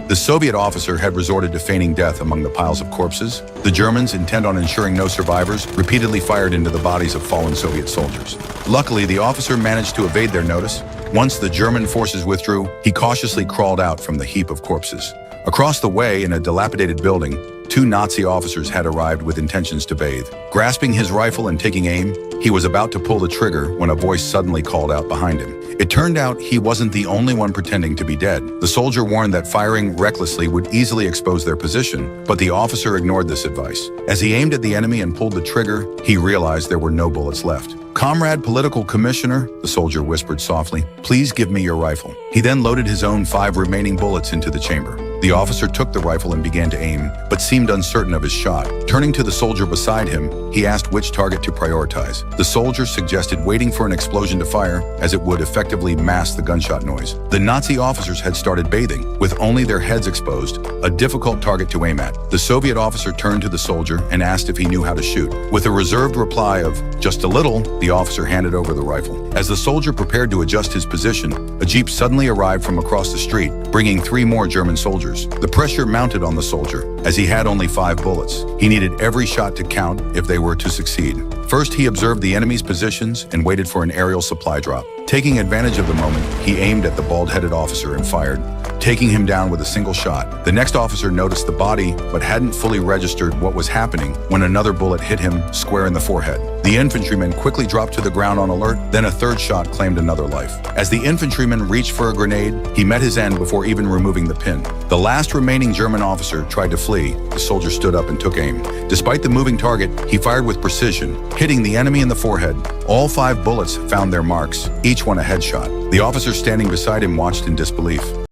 The Soviet officer had resorted to feigning death among the piles of corpses. The Germans, intent on ensuring no survivors, repeatedly fired into the bodies of fallen Soviet soldiers. Luckily, the officer managed to evade their notice. Once the German forces withdrew, he cautiously crawled out from the heap of corpses. Across the way, in a dilapidated building, two Nazi officers had arrived with intentions to bathe. Grasping his rifle and taking aim, he was about to pull the trigger when a voice suddenly called out behind him. It turned out he wasn't the only one pretending to be dead. The soldier warned that firing recklessly would easily expose their position, but the officer ignored this advice. As he aimed at the enemy and pulled the trigger, he realized there were no bullets left. "Comrade political commissioner," the soldier whispered softly, "please give me your rifle." He then loaded his own 5 remaining bullets into the chamber. The officer took the rifle and began to aim, but seemed uncertain of his shot. Turning to the soldier beside him, he asked which target to prioritize. The soldier suggested waiting for an explosion to fire, as it would effectively mask the gunshot noise. The Nazi officers had started bathing, with only their heads exposed, a difficult target to aim at. The Soviet officer turned to the soldier and asked if he knew how to shoot. With a reserved reply of, "Just a little," the officer handed over the rifle. As the soldier prepared to adjust his position, a jeep suddenly arrived from across the street, bringing 3 more German soldiers. The pressure mounted on the soldier, as he had only 5 bullets. He needed every shot to count if they were to succeed. First, he observed the enemy's positions and waited for an aerial supply drop. Taking advantage of the moment, he aimed at the bald-headed officer and fired, taking him down with a single shot. The next officer noticed the body, but hadn't fully registered what was happening when another bullet hit him square in the forehead. The infantryman quickly dropped to the ground on alert, then a third shot claimed another life. As the infantryman reached for a grenade, he met his end before even removing the pin. The last remaining German officer tried to flee. The soldier stood up and took aim. Despite the moving target, he fired with precision, hitting the enemy in the forehead. All 5 bullets found their marks, each one a headshot. The officer standing beside him watched in disbelief.